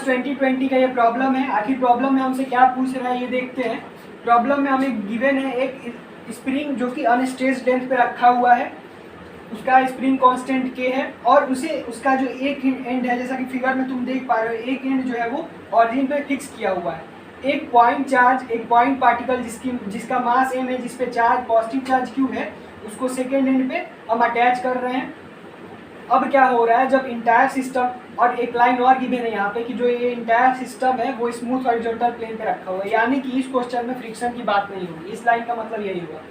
2020 का ये प्रॉब्लम है। आखिर प्रॉब्लम में हमसे क्या पूछ रहा है ये देखते हैं। प्रॉब्लम में हमें गिवन है एक स्प्रिंग जो कि अनस्ट्रेच्ड लेंथ पे रखा हुआ है, उसका स्प्रिंग कांस्टेंट के है और उसे उसका जो एक एंड है, जैसा कि फिगर में तुम देख पा रहे हो, एक एंड जो है वो ऑरिजिन पे फिक्स किया हुआ है। एक पॉइंट चार्ज, एक पॉइंट पार्टिकल जिसका मास m है, जिस पे चार्ज पॉजिटिव चार्ज q है, उसको सेकेंड एंड पे हम अटैच कर रहे हैं। अब क्या हो रहा है, जब इंटायर सिस्टम, और एक लाइन और गिवन है यहाँ पे कि जो ये इंटायर सिस्टम है वो स्मूथ हॉरिजॉन्टल प्लेन पे रखा हुआ है, यानी कि इस क्वेश्चन में फ्रिक्शन की बात नहीं होगी। इस लाइन का मतलब यही हुआ।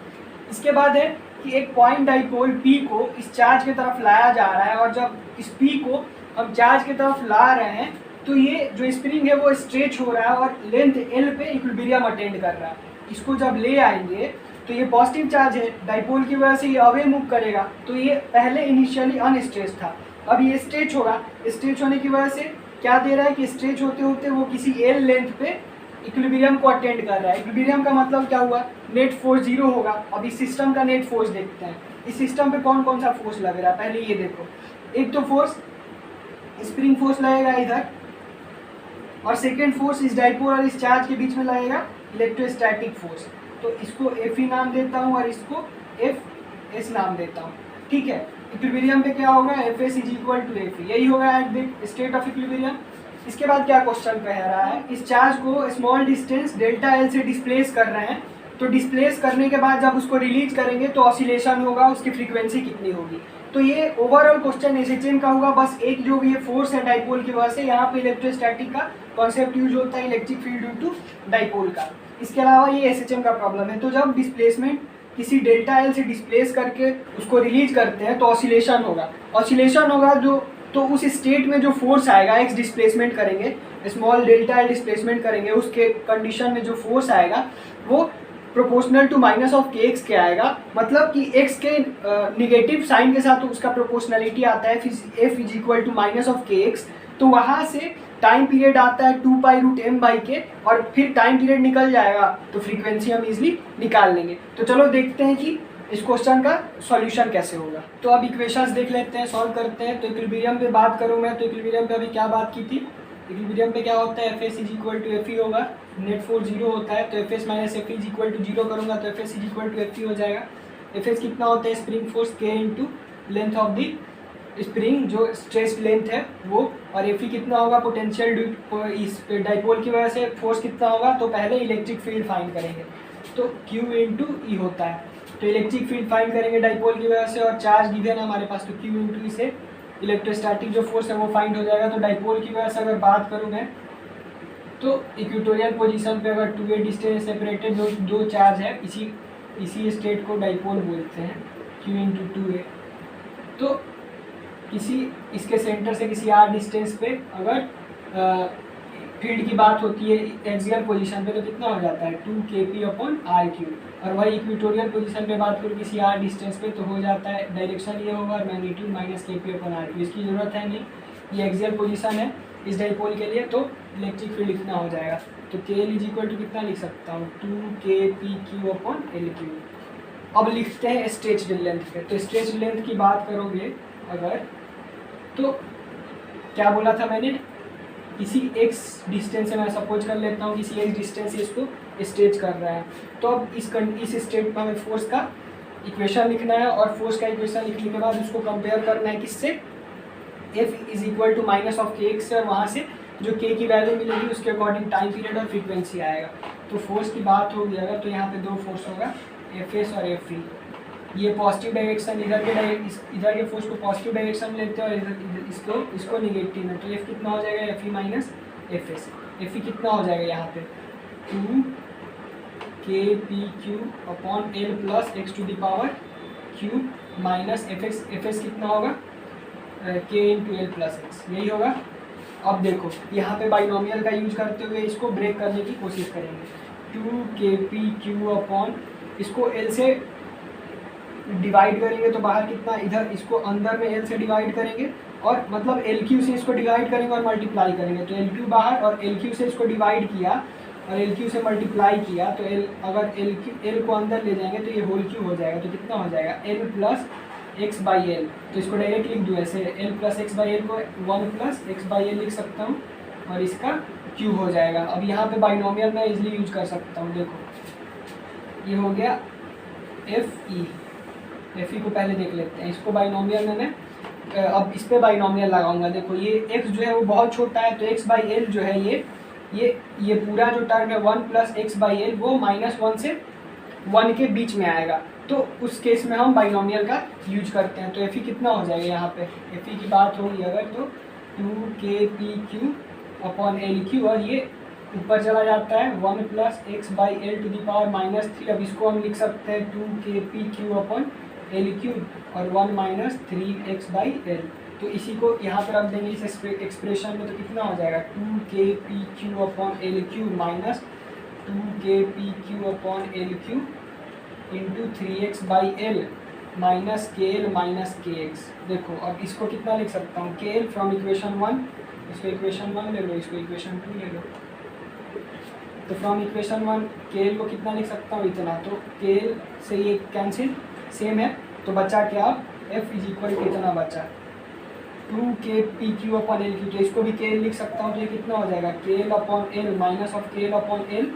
इसके बाद है कि एक पॉइंट डाइपोल P को इस चार्ज की तरफ लाया जा रहा है, और जब इस P को हम चार्ज की तरफ ला रहे हैं तो ये जो स्प्रिंग है वो स्ट्रेच हो रहा है और लेंथ L पे इक्विलिब्रियम अटेंड कर रहा है। इसको जब ले आएंगे तो ये पॉजिटिव चार्ज है, डाइपोल की वजह से ये अवे मूव करेगा, तो ये पहले इनिशियली अनस्ट्रेच था, अब ये स्ट्रेच होगा। स्ट्रेच होने की वजह से क्या दे रहा है कि स्ट्रेच होते होते वो किसी L लेंथ पे इक्विलिब्रियम को अटेंड कर रहा है। इक्विलिब्रियम का मतलब क्या हुआ, नेट फोर्स 0 होगा। अब इस सिस्टम का नेट फोर्स देखते हैं। इस सिस्टम पे कौन कौन सा फोर्स लग रहा है, पहले ये देखो। एक तो फोर्स स्प्रिंग फोर्स लगेगा इधर, और सेकेंड फोर्स इस डाइपोल और इस चार्ज के बीच में लगेगा इलेक्ट्रोस्टैटिक फोर्स। तो इसको Fe नाम देता हूँ और इसको Fs नाम देता हूँ, ठीक है। इक्विलिब्रियम पे क्या होगा, Fs is equal to Fe, यही होगा at the state of equilibrium. इसके बाद क्या क्वेश्चन कह रहा है, इस चार्ज को स्मॉल डिस्टेंस डेल्टा L से डिस्प्लेस कर रहे हैं, तो डिस्प्लेस करने के बाद जब उसको रिलीज करेंगे तो ऑसिलेशन होगा, उसकी फ्रीक्वेंसी कितनी होगी। तो ये ओवरऑल क्वेश्चन SHM का होगा। बस एक जो भी ये फोर्स है डाइपोल की वजह से, यहाँ पे इलेक्ट्रोस्टैटिक का कॉन्सेप्ट यूज होता है, electric field due to dipole का। इसके अलावा ये SHM का प्रॉब्लम है। तो जब डिस्प्लेसमेंट किसी डेल्टा L से डिस्प्लेस करके उसको रिलीज करते हैं तो ऑसिलेशन होगा। ऑसिलेशन होगा जो, तो उस स्टेट में जो फोर्स आएगा, x डिस्प्लेसमेंट करेंगे, स्मॉल डेल्टा L डिस्प्लेसमेंट करेंगे, उसके कंडीशन में जो फोर्स आएगा वो proportional to minus of kx के आएगा। मतलब कि x के निगेटिव साइन के साथ उसका प्रोपोर्शनलिटी आता है, f is equal to minus of kx। तो वहाँ से टाइम पीरियड आता है 2π√m/k, और फिर टाइम पीरियड निकल जाएगा तो फ्रीक्वेंसी हम इजीली निकाल लेंगे। तो चलो देखते हैं कि इस क्वेश्चन का सॉल्यूशन कैसे होगा। तो अब इक्वेशंस देख लेते हैं, सॉल्व करते हैं। तो इक्विलिब्रियम पे बात करूँ मैं, तो इक्विलिब्रियम पे अभी क्या बात की थी, इक्विलिब्रियम पे क्या होता है, Fs is equal to Fe होगा, नेट फोर्स 0 होता है, तो Fs minus Fe is equal to 0 करूँगा तो Fs is equal to Fe हो जाएगा। Fs कितना होता है, spring force k into length of the spring, जो स्ट्रेच लेंथ है वो, और Fe कितना होगा, पोटेंशियल इस डाइपोल की वजह से फोर्स कितना होगा, तो पहले इलेक्ट्रिक फील्ड फाइंड करेंगे, तो Q इंटू E होता है। तो इलेक्ट्रिक फील्ड फाइंड करेंगे डाइपोल की वजह से, और चार्ज गिवन है हमारे पास, तो Q इंटू E से इलेक्ट्रोस्टैटिक जो फोर्स है वो फाइंड हो जाएगा। तो डाइपोल की वजह से अगर बात करूँ मैं, तो इक्वेटोरियल पोजीशन पे अगर 2a डिस्टेंस सेपरेटेड दो चार्ज है, इसी स्टेट को डाइपोल बोलते हैं, Q इंटू 2a। तो किसी इसके सेंटर से किसी r डिस्टेंस पे अगर फील्ड की बात होती है एक्सियल पोजीशन पे, तो कितना हो जाता है 2kp/r³। और वही इक्वेटोरियल पोजीशन पे बात करूँ किसी r डिस्टेंस पे, तो हो जाता है, डायरेक्शन ये होगा और मैग्नीट्यूड -kp/r³। इसकी ज़रूरत है नहीं, ये एक्सियल पोजीशन है इस डाइपोल के लिए। तो इलेक्ट्रिक फील्ड कितना हो जाएगा, तो KL इज इक्वल टू कितना लिख सकता हूँ, 2kpq/L³। अब लिखते हैं स्ट्रेच्ड लेंथ पे। तो स्ट्रेच्ड लेंथ की बात करोगे अगर, तो क्या बोला था मैंने, किसी x डिस्टेंस से मैं सपोज कर लेता हूँ किसी x डिस्टेंस से इसको स्ट्रेच कर रहा है। तो अब इस स्टेट में हमें फोर्स का इक्वेशन लिखना है, और फोर्स का इक्वेशन लिखने के बाद उसको कंपेयर करना है किससे, F is equal to minus of kx से, और वहाँ से जो k की वैल्यू मिलेगी उसके अकॉर्डिंग टाइम पीरियड और फ्रीक्वेंसी आएगा। तो फोर्स की बात होगी अगर, तो यहाँ पे दो फोर्स होगा, Fs और Fe। ये पॉजिटिव डायरेक्शन, इधर के फोर्स को पॉजिटिव डायरेक्शन में लेते हैं और इसको निगेटिव में। तो F कितना हो जाएगा, Fe माइनस Fs। Fe कितना हो जाएगा यहाँ पे, 2kpq/L plus x⁻³ minus Fs कितना होगा, k into L plus x, यही होगा। अब देखो यहाँ पे बाइनोमियल का यूज करते हुए इसको ब्रेक करने की कोशिश करेंगे। 2kpq/ इसको L से डिवाइड करेंगे तो बाहर कितना, इधर इसको अंदर में L से डिवाइड करेंगे, और मतलब LQ से इसको डिवाइड करेंगे और मल्टीप्लाई करेंगे। तो LQ बाहर, और LQ से इसको डिवाइड किया और LQ से मल्टीप्लाई किया, तो अगर L को अंदर ले जाएंगे तो ये होल Q हो जाएगा। तो कितना हो जाएगा, L प्लस x/L। तो इसको डायरेक्ट लिख दूँ ऐसे, L प्लस x/L को 1 प्लस x/L लिख सकता हूँ, और इसका क्यूब हो जाएगा। अब यहाँ पे बाइनोमियल मैं इजीली यूज कर सकता हूँ। देखो ये हो गया एफ ई को पहले देख लेते हैं। इसको बाइनोमियल में मैं अब इस पर बाइनोमियल लगाऊंगा। देखो ये x जो है वो बहुत छोटा है, तो x/l जो है ये पूरा जो टर्म है 1 + x/l वो -1 से 1 के बीच में आएगा। तो उस केस में हम बाइनोमियल का यूज करते हैं। तो एफ ई कितना हो जाएगा, यहाँ पे एफ ई की बात होगी अगर तो 2kpq/L क्यू, और ये ऊपर चला जाता है 1 + x/L⁻³ अब इसको हम लिख सकते हैं 2kpq/L क्यू और 1 - 3x/L। तो इसी को यहाँ पर रख देंगे इस एक्सप्रेशन में, तो कितना हो जाएगा 2kpq/L Q minus 2kpq/L Q into 3x/L minus KL minus KX। देखो अब इसको कितना लिख सकता हूँ, KL फ्रॉम इक्वेशन 1, इसको इक्वेशन 1 ले लो, इसको इक्वेशन 2 ले लो। तो फ्रॉम इक्वेशन 1 KL को कितना लिख सकता हूँ, इतना। तो KL से ये कैंसिल सेम है, तो बचा क्या, F = कितना बचा 2kpq/L क्यू। तो इसको भी KL लिख सकता हूँ, तो ये कितना हो जाएगा KL/L minus of KL/L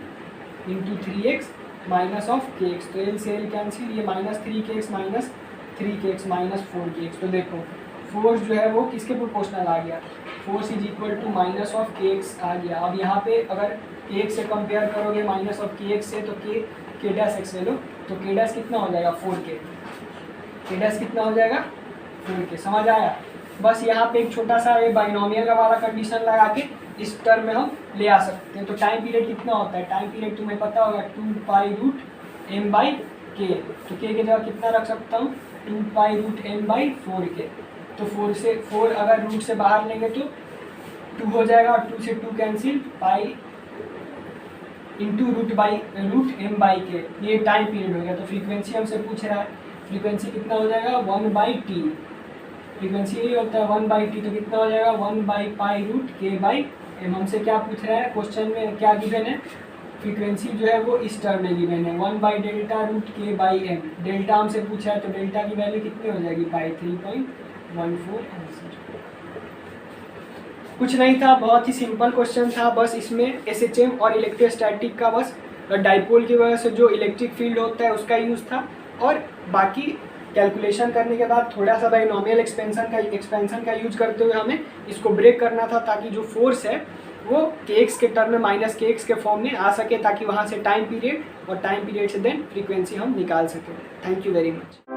into 3x minus of KX। तो L से L कैंसिल, ये -3kx minus 3kx minus 4kx। तो देखो फोर्स जो है वो किसके प्रोपोर्शनल आ गया, फोर्स = -kx आ गया। अब यहाँ पे अगर kx से कंपेयर करोगे -kx से, तो k'(x) ले लो, तो k' कितना हो जाएगा 4k, k' कितना हो जाएगा 4k। समझ आया। बस यहाँ पे एक छोटा सा ये बाइनोमियल का वाला कंडीशन लगा के इस टर्म में हम ले आ सकते हैं। तो टाइम पीरियड कितना होता है, टाइम पीरियड तुम्हें पता होगा 2π√m/k। तो k की जगह कितना रख सकता हूँ 2π√m/4k। तो 4 अगर रूट से बाहर लेंगे तो 2 हो जाएगा, और 2 से 2 कैंसिल, पाई इंटू √m/k। ये टाइम पीरियड हो गया। तो फ्रीक्वेंसी हमसे पूछ रहा है, फ्रीक्वेंसी कितना हो जाएगा 1/t, फ्रीक्वेंसी यही होता है 1/t। तो कितना हो जाएगा 1/π√k/m। हमसे क्या पूछ रहा है क्वेश्चन में, क्या गिवन है, फ्रीक्वेंसी जो है वो इस टर्म में गिवन है 1/Δ√k/m। डेल्टा हमसे पूछा है, तो डेल्टा की वैल्यू कितनी हो जाएगी 3.14 आंसर। कुछ नहीं था, बहुत ही सिंपल क्वेश्चन था। बस इसमें SHM और इलेक्ट्रोस्टैटिक का बस डाइपोल की वजह से जो इलेक्ट्रिक फील्ड होता है उसका यूज़ था, और बाकी कैलकुलेशन करने के बाद थोड़ा सा बाइनोमियल एक्सपेंशन का यूज करते हुए हमें इसको ब्रेक करना था, ताकि जो फोर्स है वो kx के टर्म में -kx के फॉर्म में आ सके, ताकि वहाँ से टाइम पीरियड और टाइम पीरियड से देन फ्रीक्वेंसी हम निकाल सकें। Thank you very much.